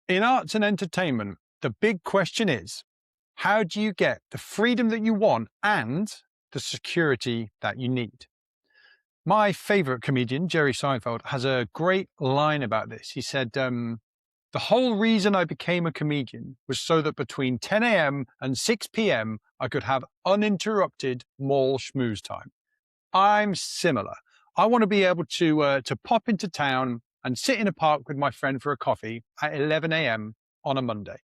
In arts and entertainment, the big question is, how do you get the freedom that you want and the security that you need? My favorite comedian, Jerry Seinfeld, has a great line about this. He said, the whole reason I became a comedian was so that between 10 a.m. and 6 p.m. I could have uninterrupted mall schmooze time. I'm similar. I want to be able to pop into town and sit in a park with my friend for a coffee at 11 a.m. on a Monday.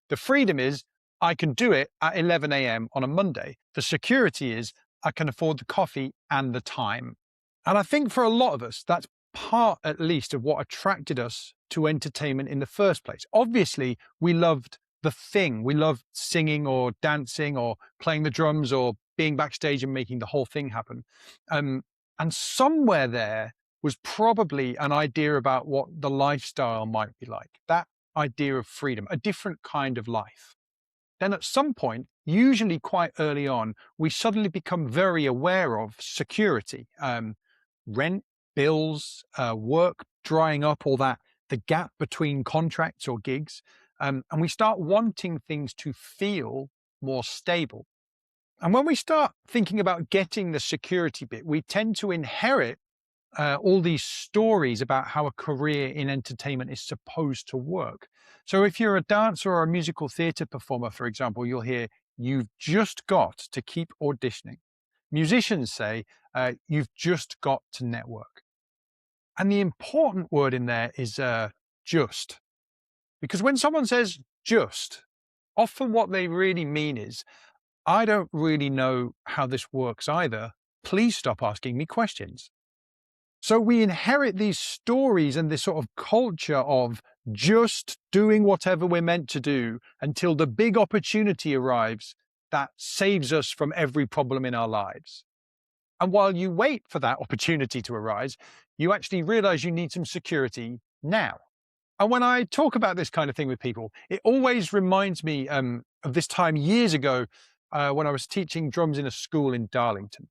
The freedom is I can do it at 11 a.m. on a Monday. The security is I can afford the coffee and the time. And I think for a lot of us, that's part at least of what attracted us to entertainment in the first place. Obviously, we loved the thing. We loved singing or dancing or playing the drums or being backstage and making the whole thing happen. And somewhere there was probably an idea about what the lifestyle might be like, that idea of freedom, a different kind of life. Then at some point, usually quite early on, we suddenly become very aware of security, rent, bills, work drying up, all that, the gap between contracts or gigs. And we start wanting things to feel more stable. And when we start thinking about getting the security bit, we tend to inherit all these stories about how a career in entertainment is supposed to work. So if you're a dancer or a musical theatre performer, for example, you'll hear, you've just got to keep auditioning. Musicians say, you've just got to network. And the important word in there is just. Because when someone says just, often what they really mean is, I don't really know how this works either. Please stop asking me questions. So we inherit these stories and this sort of culture of just doing whatever we're meant to do until the big opportunity arrives that saves us from every problem in our lives. And while you wait for that opportunity to arise, you actually realize you need some security now. And when I talk about this kind of thing with people, it always reminds me of this time years ago when I was teaching drums in a school in Darlington.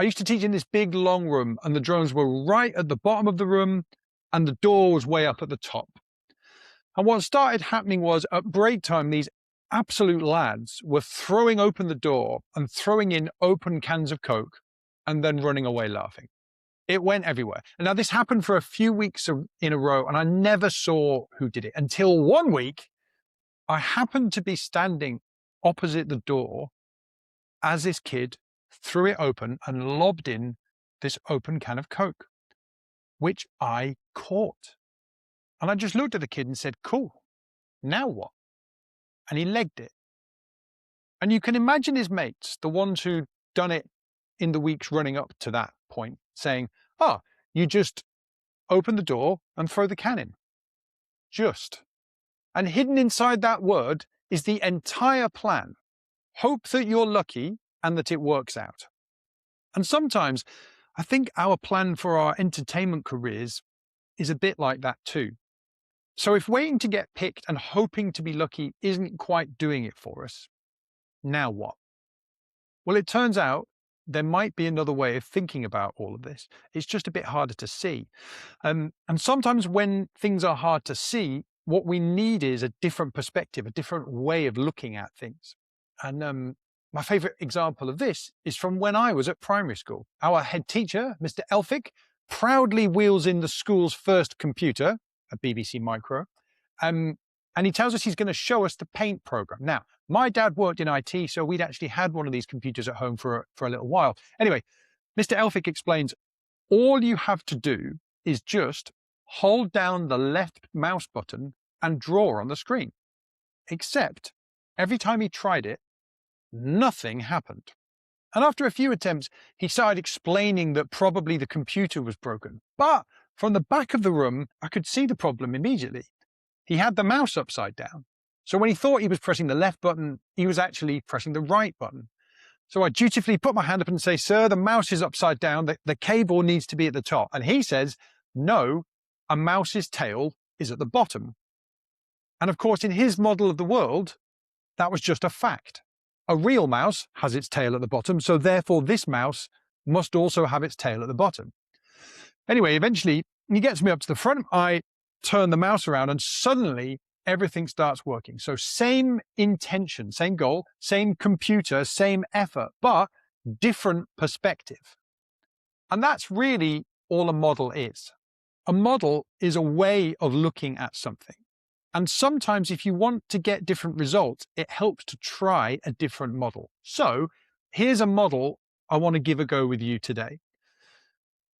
I used to teach in this big long room and the drums were right at the bottom of the room and the door was way up at the top. And what started happening was at break time, these absolute lads were throwing open the door and throwing in open cans of Coke and then running away laughing. It went everywhere. And now this happened for a few weeks in a row and I never saw who did it until one week I happened to be standing opposite the door as this kid threw it open and lobbed in this open can of Coke, which I caught. And I just looked at the kid and said, cool, now what? And he legged it. And you can imagine his mates, the ones who'd done it in the weeks running up to that point, saying, you just open the door and throw the can in. Just. And hidden inside that word is the entire plan. Hope that you're lucky and that it works out. And sometimes I think our plan for our entertainment careers is a bit like that too. So if waiting to get picked and hoping to be lucky isn't quite doing it for us, now what? Well, it turns out there might be another way of thinking about all of this. It's just a bit harder to see. And sometimes when things are hard to see, what we need is a different perspective, a different way of looking at things. And my favorite example of this is from when I was at primary school. Our head teacher, Mr. Elphick, proudly wheels in the school's first computer, a BBC Micro, and he tells us he's going to show us the paint program. Now, my dad worked in IT, so we'd actually had one of these computers at home for a little while. Anyway, Mr. Elphick explains, all you have to do is just hold down the left mouse button and draw on the screen. Except every time he tried it, nothing happened. And after a few attempts, he started explaining that probably the computer was broken. But from the back of the room, I could see the problem immediately. He had the mouse upside down. So when he thought he was pressing the left button, he was actually pressing the right button. So I dutifully put my hand up and say, sir, the mouse is upside down. The cable needs to be at the top. And he says, no, a mouse's tail is at the bottom. And of course, in his model of the world, that was just a fact. A real mouse has its tail at the bottom, so therefore this mouse must also have its tail at the bottom. Anyway, eventually he gets me up to the front. I turn the mouse around and suddenly everything starts working. So same intention, same goal, same computer, same effort, but different perspective. And that's really all a model is. A model is a way of looking at something. And sometimes if you want to get different results, it helps to try a different model. So here's a model I want to give a go with you today.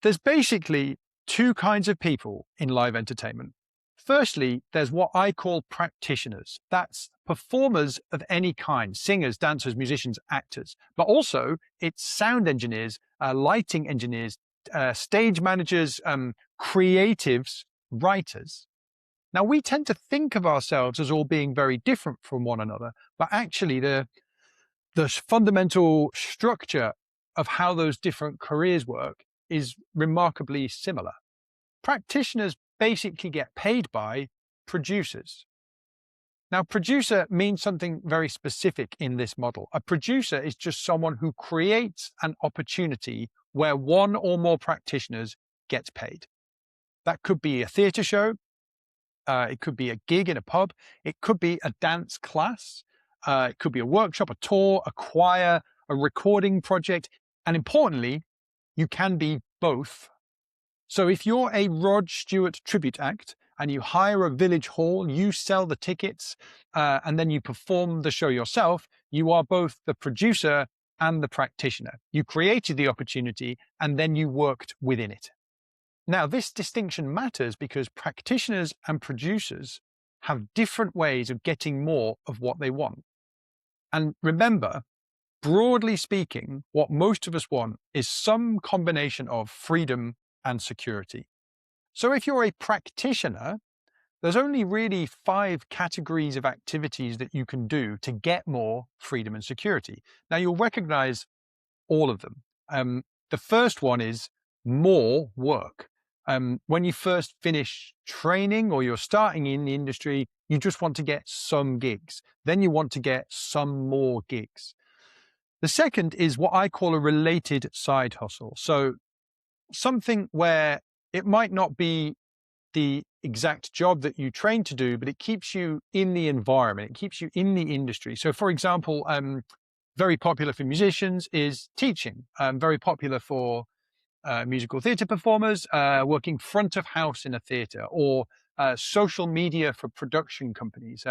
There's basically two kinds of people in live entertainment. Firstly, there's what I call practitioners. That's performers of any kind, singers, dancers, musicians, actors, but also it's sound engineers, lighting engineers, stage managers, creatives, writers. Now, we tend to think of ourselves as all being very different from one another, but actually the fundamental structure of how those different careers work is remarkably similar. Practitioners basically get paid by producers. Now, producer means something very specific in this model. A producer is just someone who creates an opportunity where one or more practitioners gets paid. That could be a theatre show, it could be a gig in a pub, it could be a dance class, it could be a workshop, a tour, a choir, a recording project, and importantly, you can be both. So if you're a Rod Stewart tribute act and you hire a village hall, you sell the tickets, and then you perform the show yourself, you are both the producer and the practitioner. You created the opportunity and then you worked within it. Now, this distinction matters because practitioners and producers have different ways of getting more of what they want. And remember, broadly speaking, what most of us want is some combination of freedom and security. So if you're a practitioner, there's only really 5 categories of activities that you can do to get more freedom and security. Now, you'll recognize all of them. The first one is more work. When you first finish training or you're starting in the industry, you just want to get some gigs. Then you want to get some more gigs. The second is what I call a related side hustle. So something where it might not be the exact job that you train to do, but it keeps you in the environment, it keeps you in the industry. So for example, very popular for musicians is teaching, very popular for musical theatre performers, working front of house in a theatre, or social media for production companies.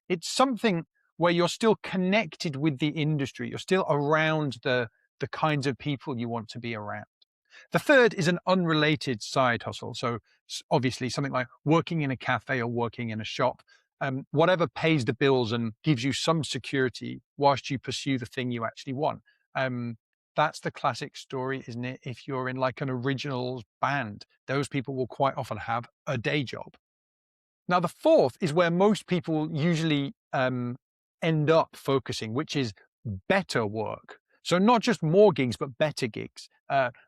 It's something where you're still connected with the industry, you're still around the kinds of people you want to be around. The third is an unrelated side hustle. So obviously something like working in a cafe or working in a shop, whatever pays the bills and gives you some security whilst you pursue the thing you actually want. That's the classic story, isn't it? If you're in like an originals band, those people will quite often have a day job. Now, the fourth is where most people usually end up focusing, which is better work. So not just more gigs, but better gigs,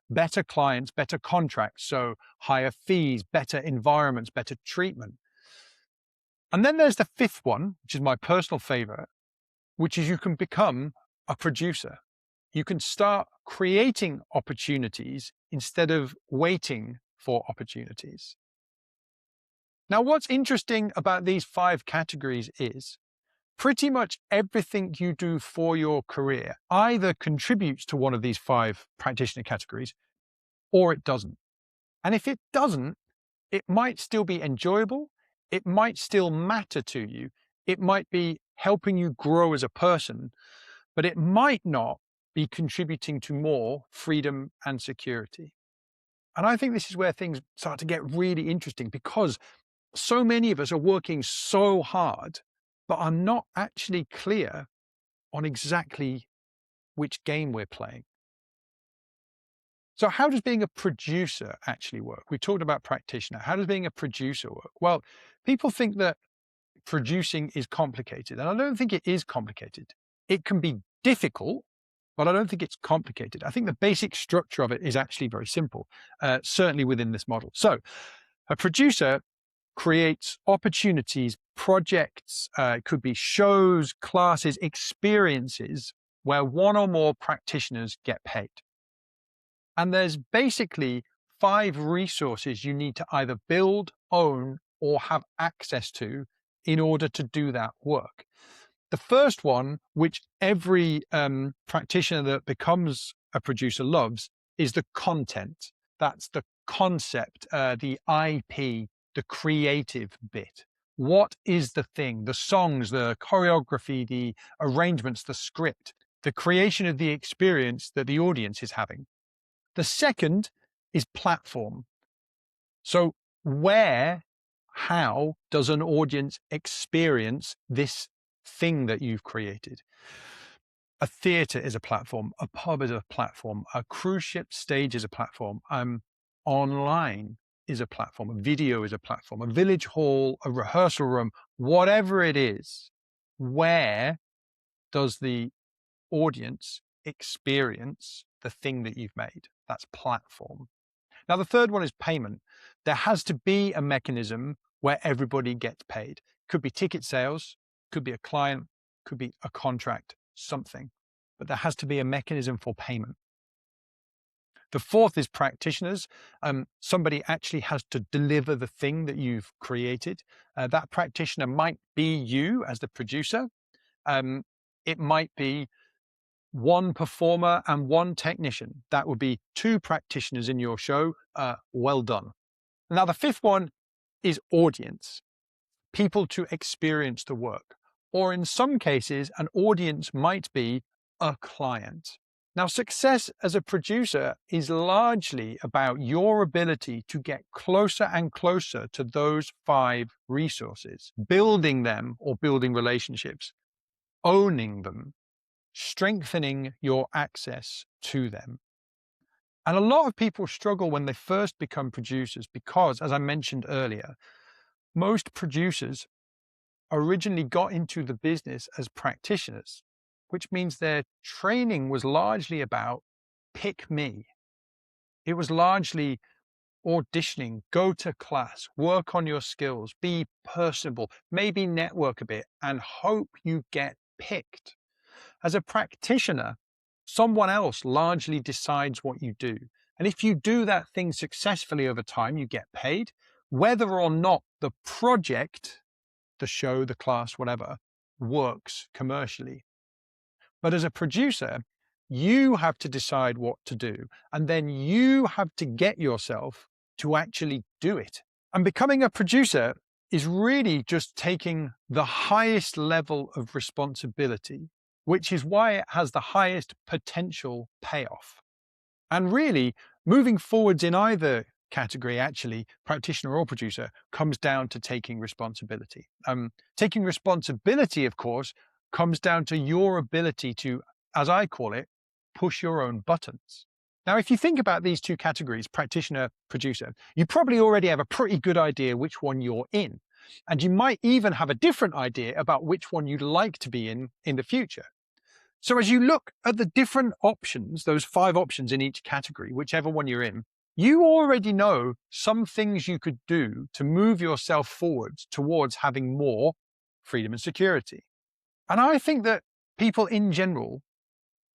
better clients, better contracts. So higher fees, better environments, better treatment. And then there's the fifth one, which is my personal favorite, which is you can become a producer. You can start creating opportunities instead of waiting for opportunities. Now, what's interesting about these 5 categories is pretty much everything you do for your career either contributes to one of these 5 practitioner categories or it doesn't. And if it doesn't, it might still be enjoyable. It might still matter to you. It might be helping you grow as a person, but it might not be contributing to more freedom and security. And I think this is where things start to get really interesting because so many of us are working so hard, but are not actually clear on exactly which game we're playing. So how does being a producer actually work? We talked about practitioner. How does being a producer work? Well, people think that producing is complicated, and I don't think it is complicated. It can be difficult, but I don't think it's complicated. I think the basic structure of it is actually very simple, certainly within this model. So a producer creates opportunities, projects, it could be shows, classes, experiences where one or more practitioners get paid. And there's basically 5 resources you need to either build, own, or have access to in order to do that work. The first one, which every practitioner that becomes a producer loves, is the content. That's the concept, the IP, the creative bit. What is the thing? The songs, the choreography, the arrangements, the script, the creation of the experience that the audience is having. The second is platform. So how does an audience experience this thing that you've created? A theatre is a platform, a pub is a platform, a cruise ship stage is a platform, online is a platform, a video is a platform, a village hall, a rehearsal room, whatever it is. Where does the audience experience the thing that you've made? That's platform. Now, the third one is payment. There has to be a mechanism where everybody gets paid. Could be ticket sales, could be a client, could be a contract, something. But there has to be a mechanism for payment. The fourth is practitioners. Somebody actually has to deliver the thing that you've created. That practitioner might be you as the producer. It might be one performer and one technician. That would be two practitioners in your show. Well done. Now, the fifth one is audience, people to experience the work. Or in some cases, an audience might be a client. Now, success as a producer is largely about your ability to get closer and closer to those 5 resources, building them or building relationships, owning them, strengthening your access to them. And a lot of people struggle when they first become producers because, as I mentioned earlier, most producers originally got into the business as practitioners, which means their training was largely about pick me. It was largely auditioning, go to class, work on your skills, be personable, maybe network a bit, and hope you get picked. As a practitioner, someone else largely decides what you do. And if you do that thing successfully over time, you get paid, whether or not the project, the show, the class, whatever, works commercially. But as a producer, you have to decide what to do, and then you have to get yourself to actually do it. And becoming a producer is really just taking the highest level of responsibility, which is why it has the highest potential payoff. And really, moving forwards in either category, actually, practitioner or producer, comes down to taking responsibility. Taking responsibility, of course, comes down to your ability to, as I call it, push your own buttons. Now, if you think about these two categories, practitioner, producer, you probably already have a pretty good idea which one you're in. And you might even have a different idea about which one you'd like to be in the future. So as you look at the different options, those 5 options in each category, whichever one you're in, you already know some things you could do to move yourself forwards towards having more freedom and security. And I think that people in general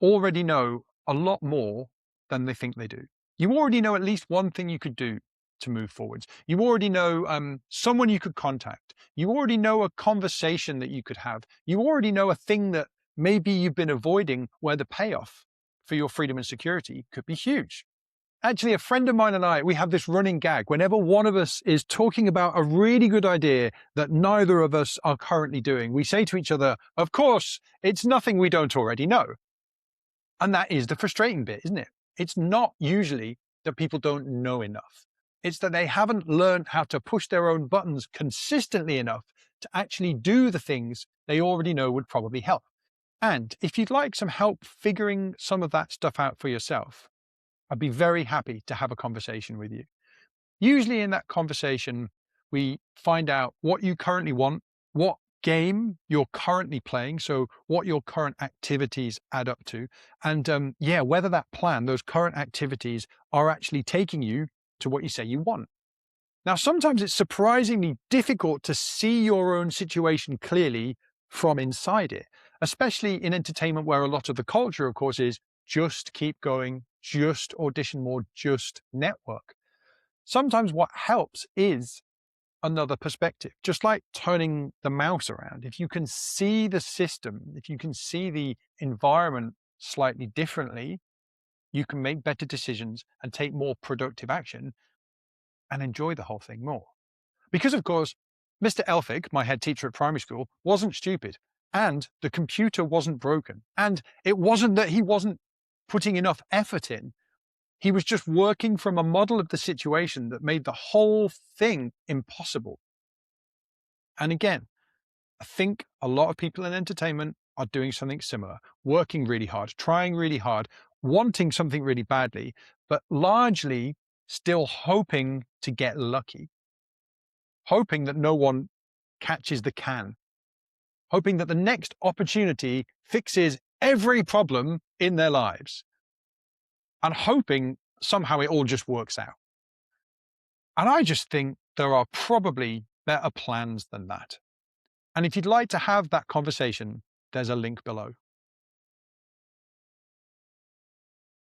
already know a lot more than they think they do. You already know at least one thing you could do to move forwards. You already know someone you could contact. You already know a conversation that you could have. You already know a thing that maybe you've been avoiding where the payoff for your freedom and security could be huge. Actually, a friend of mine and I, we have this running gag. Whenever one of us is talking about a really good idea that neither of us are currently doing, we say to each other, of course, it's nothing we don't already know. And that is the frustrating bit, isn't it? It's not usually that people don't know enough. It's that they haven't learned how to push their own buttons consistently enough to actually do the things they already know would probably help. And if you'd like some help figuring some of that stuff out for yourself, I'd be very happy to have a conversation with you. Usually in that conversation, we find out what you currently want, what game you're currently playing, so what your current activities add up to, and whether that plan, those current activities are actually taking you to what you say you want. Now, sometimes it's surprisingly difficult to see your own situation clearly from inside it, especially in entertainment where a lot of the culture, of course, is just keep going, just audition more, just network. Sometimes what helps is another perspective, just like turning the mouse around. If you can see the system, if you can see the environment slightly differently, you can make better decisions and take more productive action and enjoy the whole thing more. Because, of course, Mr. Elphick, my head teacher at primary school, wasn't stupid, and the computer wasn't broken. And it wasn't that he wasn't putting enough effort in. He was just working from a model of the situation that made the whole thing impossible. And again, I think a lot of people in entertainment are doing something similar, working really hard, trying really hard, wanting something really badly, but largely still hoping to get lucky, hoping that no one catches the can, hoping that the next opportunity fixes every problem in their lives, and hoping somehow it all just works out. And I just think there are probably better plans than that. And if you'd like to have that conversation, there's a link below.